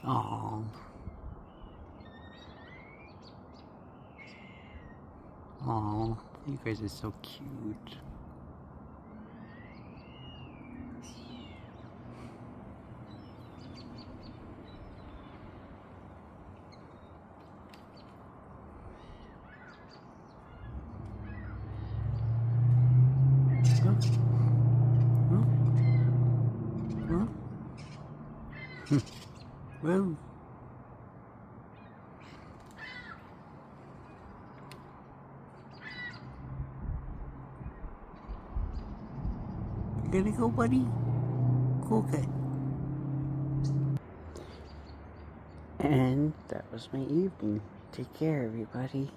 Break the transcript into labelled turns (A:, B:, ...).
A: Oh. Oh, you guys are so cute. Huh? Huh? Huh? Well, you gonna go, buddy? Okay. And that was my evening. Take care, everybody.